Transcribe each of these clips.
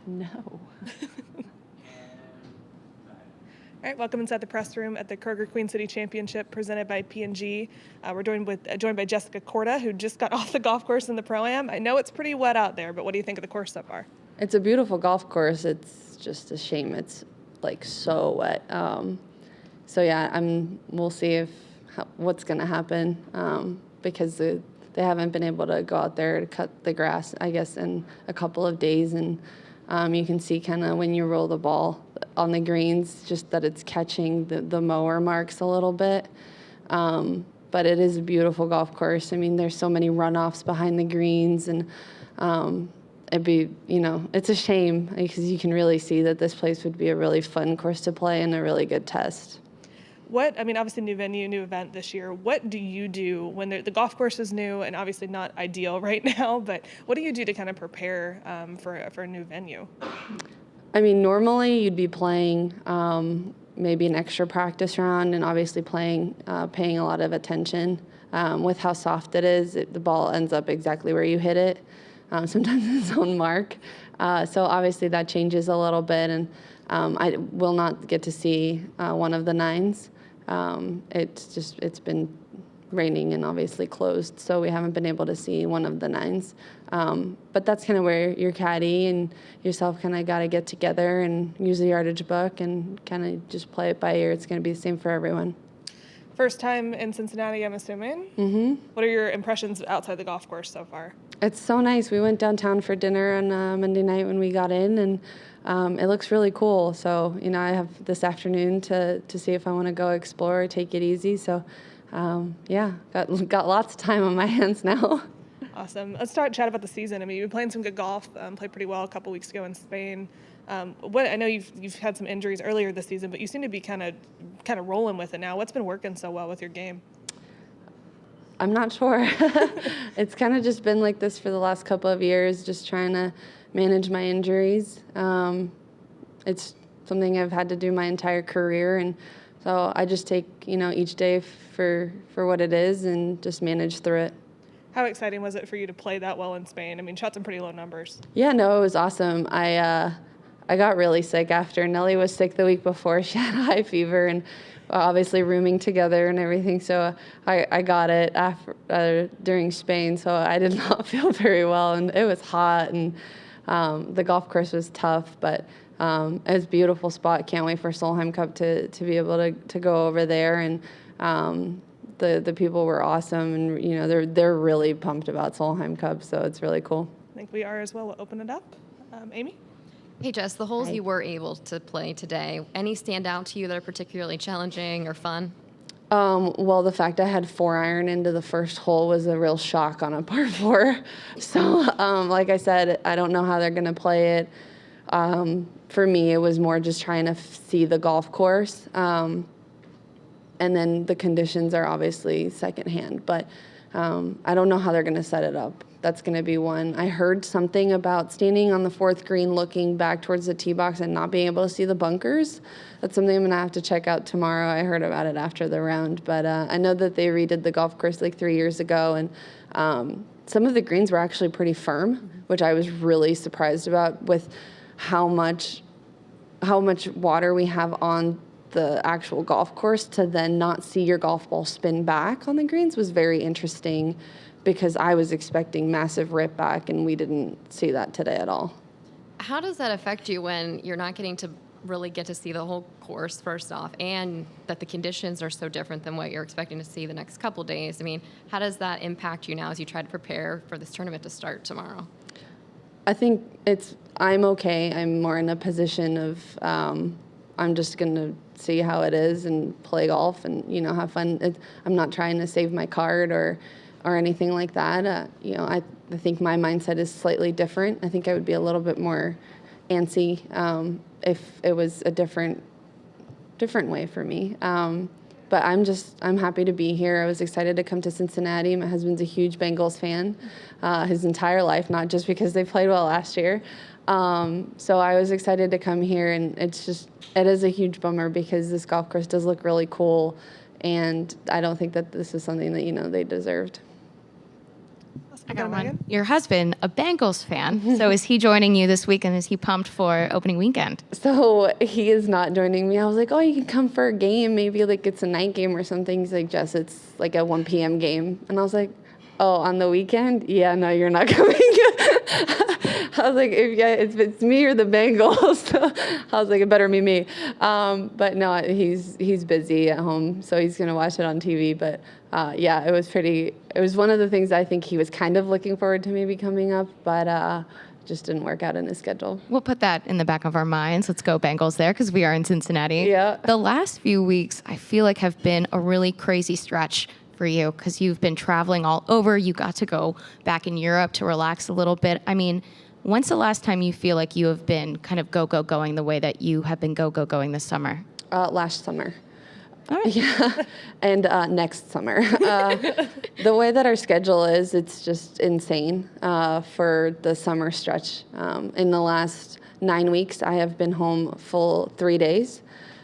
No. All right, welcome inside the press room at the Kroger Queen City Championship presented by P&G. We're joined by Seb Korda, who just got off the golf course in the Pro-Am. I know it's pretty wet out there, but what do you think of the course so far? It's a beautiful golf course. It's just a shame it's like so wet. So yeah, we'll see what's going to happen because they haven't been able to go out there to cut the grass, I guess, in a couple of days. And you can see kind of when you roll the ball on the greens, just that it's catching the mower marks a little bit. But it is a beautiful golf course. I mean, there's so many runoffs behind the greens, and it's a shame because you can really see that this place would be a really fun course to play and a really good test. Obviously new venue, new event this year. What do you do when the golf course is new and obviously not ideal right now, but what do you do to kind of prepare for a new venue? I mean, normally you'd be playing maybe an extra practice round and obviously paying a lot of attention. With how soft it is, the ball ends up exactly where you hit it, sometimes its own mark. So obviously that changes a little bit, and I will not get to see one of the nines. It's been raining and obviously closed, so we haven't been able to see one of the nines. But that's kind of where your caddy and yourself kind of got to get together and use the yardage book and kind of just play it by ear. It's going to be the same for everyone. First time in Cincinnati, I'm assuming? Mm-hmm. What are your impressions outside the golf course so far? It's so nice. We went downtown for dinner on Monday night when we got in, and it looks really cool. So, I have this afternoon to see if I want to go explore, take it easy. So, got lots of time on my hands now. Awesome. Let's chat about the season. I mean, you've been playing some good golf, played pretty well a couple weeks ago in Spain. I know you've had some injuries earlier this season, but you seem to be kind of rolling with it now. What's been working so well with your game? I'm not sure. It's kind of just been like this for the last couple of years, just trying to manage my injuries. It's something I've had to do my entire career, and so I just take, each day for what it is and just manage through it. How exciting was it for you to play that well in Spain? I mean, shot some pretty low numbers. Yeah, no, it was awesome. I got really sick after. Nellie was sick the week before. She had high fever and obviously rooming together and everything. So I got it during Spain. So I did not feel very well, and it was hot, and the golf course was tough, but it was a beautiful spot. Can't wait for Solheim Cup to be able to go over there, and the people were awesome, and they're really pumped about Solheim Cup, so it's really cool. I think we are as well. We'll open it up. Amy? Hey, Jess, the holes Hi. you were able to play today, any stand out to you that are particularly challenging or fun? Well, the fact I had 4-iron into the first hole was a real shock on a par 4. So, like I said, I don't know how they're going to play it. For me, it was more just trying to see the golf course. And then the conditions are obviously secondhand. But I don't know how they're going to set it up. That's going to be one. I heard something about standing on the fourth green looking back towards the tee box and not being able to see the bunkers. That's something I'm going to have to check out tomorrow. I heard about it after the round. But I know that they redid the golf course like 3 years ago, and some of the greens were actually pretty firm, which I was really surprised about with how much water we have on the actual golf course. To then not see your golf ball spin back on the greens was very interesting, because I was expecting massive rip back, and we didn't see that today at all. How does that affect you when you're not getting to really get to see the whole course, first off, and that the conditions are so different than what you're expecting to see the next couple days? I mean, how does that impact you now as you try to prepare for this tournament to start tomorrow? I think I'm okay. I'm more in a position of I'm just going to see how it is and play golf and, have fun. I'm not trying to save my card or anything like that. I think my mindset is slightly different. I think I would be a little bit more antsy if it was a different way for me. But I'm happy to be here. I was excited to come to Cincinnati. My husband's a huge Bengals fan his entire life, not just because they played well last year. So I was excited to come here, and it is a huge bummer because this golf course does look really cool, and I don't think that this is something that, they deserved. Awesome. I got Megan? one. Your husband, a Bengals fan. So is he joining you this week, and is he pumped for opening weekend? So he is not joining me. I was like, oh, you can come for a game. Maybe like it's a night game or something. He's like, Jess, it's like a 1 p.m. game. And I was like, oh, on the weekend? Yeah, no, you're not coming. I was like, if it's me or the Bengals. I was like, it better be me. But no, he's busy at home, so he's going to watch it on TV. But yeah, it was one of the things I think he was kind of looking forward to maybe coming up, but just didn't work out in his schedule. We'll put that in the back of our minds. Let's go Bengals there, because we are in Cincinnati. Yeah. The last few weeks, I feel like, have been a really crazy stretch for you, because you've been traveling all over. You got to go back in Europe to relax a little bit. I mean, when's the last time you feel like you have been kind of going the way that you have been going this summer? Last summer. All right. Yeah, and next summer. The way that our schedule is, it's just insane for the summer stretch. In the last 9 weeks, I have been home full 3 days.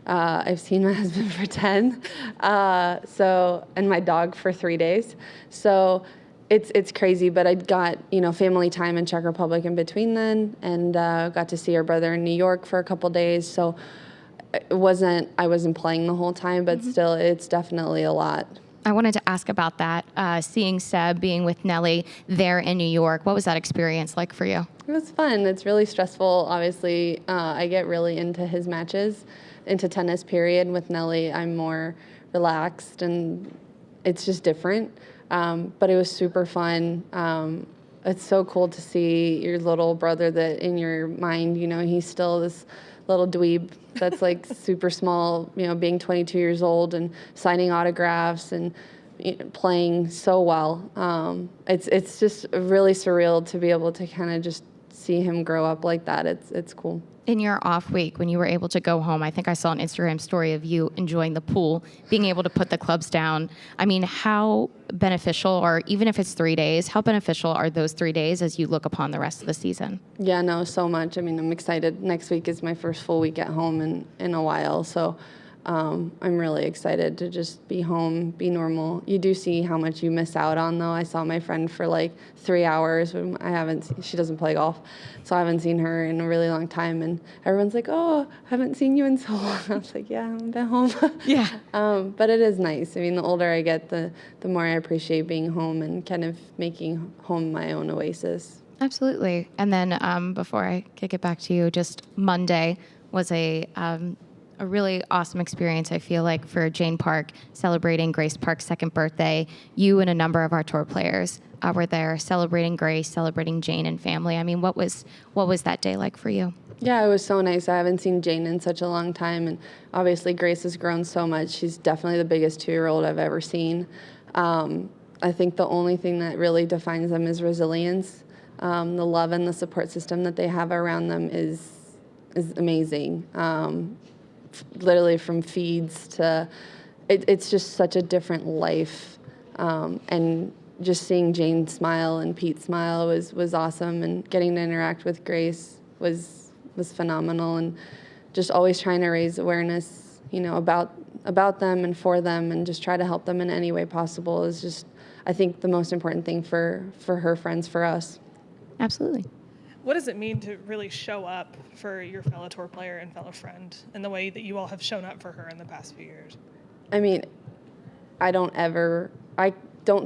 I've seen my husband for 10, and my dog for 3 days. So it's crazy, but I got, family time in Czech Republic in between then, and got to see our brother in New York for a couple days. So I wasn't playing the whole time, but still, it's definitely a lot. I wanted to ask about that. Seeing Seb, being with Nelly there in New York, what was that experience like for you? It was fun. It's really stressful. Obviously, I get really into his matches, into tennis, period. With Nelly, I'm more relaxed, and it's just different. But it was super fun. It's so cool to see your little brother that in your mind, he's still this little dweeb that's like super small, being 22 years old and signing autographs and playing so well. It's just really surreal to be able to kind of just see him grow up like that. It's cool. In your off week, when you were able to go home, I think I saw an Instagram story of you enjoying the pool, being able to put the clubs down. I mean, how beneficial, or even if it's 3 days, how beneficial are those 3 days as you look upon the rest of the season? Yeah, no, so much. I mean, I'm excited. Next week is my first full week at home in a while, so I'm really excited to just be home, be normal. You do see how much you miss out on, though. I saw my friend for like 3 hours. She doesn't play golf, so I haven't seen her in a really long time. And everyone's like, oh, I haven't seen you in so long. I was like, yeah, I'm at home. Yeah. But it is nice. I mean, the older I get, the more I appreciate being home and kind of making home my own oasis. Absolutely. And then before I kick it back to you, just Monday was a really awesome experience, I feel like, for Jane Park, celebrating Grace Park's second birthday. You and a number of our tour players were there celebrating Grace, celebrating Jane and family. I mean, what was that day like for you? Yeah, it was so nice. I haven't seen Jane in such a long time, and obviously Grace has grown so much. She's definitely the biggest 2-year-old I've ever seen. I think the only thing that really defines them is resilience. The love and the support system that they have around them is amazing. Literally from feeds to, it's just such a different life. And just seeing Jane smile and Pete smile was awesome, and getting to interact with Grace was phenomenal, and just always trying to raise awareness, about them and for them, and just try to help them in any way possible is just, I think, the most important thing for her friends, for us. Absolutely. What does it mean to really show up for your fellow tour player and fellow friend in the way that you all have shown up for her in the past few years? I mean, I don't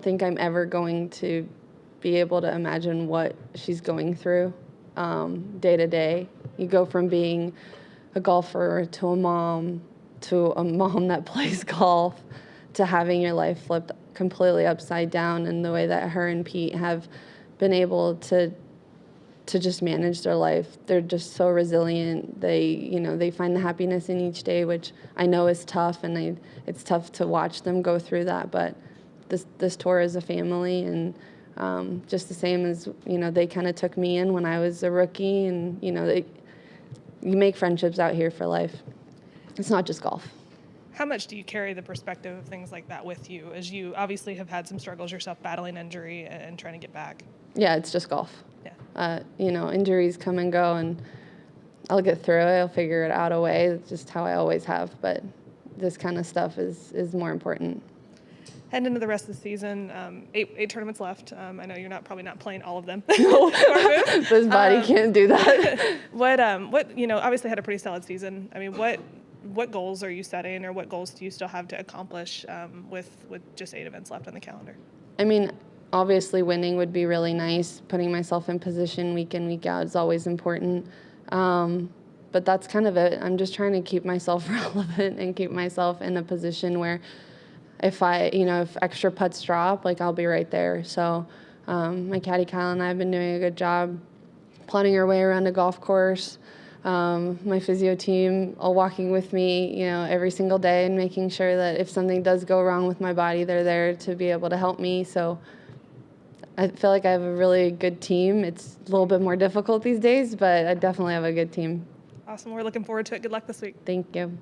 think I'm ever going to be able to imagine what she's going through day to day. You go from being a golfer to a mom that plays golf, to having your life flipped completely upside down, and the way that her and Pete have been able to just manage their life. They're just so resilient. They find the happiness in each day, which I know is tough, and it's tough to watch them go through that. But this tour is a family, and just the same as, they kind of took me in when I was a rookie, and, you make friendships out here for life. It's not just golf. How much do you carry the perspective of things like that with you, as you obviously have had some struggles yourself battling injury and trying to get back? Yeah, it's just golf. Yeah. Injuries come and go, and I'll get through it. I'll figure it out a way. It's just how I always have. But this kind of stuff is more important. heading into the rest of the season, eight tournaments left. I know you're probably not playing all of them. This body can't do that. What obviously had a pretty solid season. I mean, what goals are you setting, or what goals do you still have to accomplish with just 8 events left on the calendar? I mean, obviously winning would be really nice. Putting myself in position week in, week out is always important. But that's kind of it. I'm just trying to keep myself relevant and keep myself in a position where if extra putts drop, like, I'll be right there. So my caddy Kyle and I have been doing a good job plotting our way around a golf course. My physio team all walking with me, every single day and making sure that if something does go wrong with my body, they're there to be able to help me. So I feel like I have a really good team. It's a little bit more difficult these days, but I definitely have a good team. Awesome. We're looking forward to it. Good luck this week. Thank you.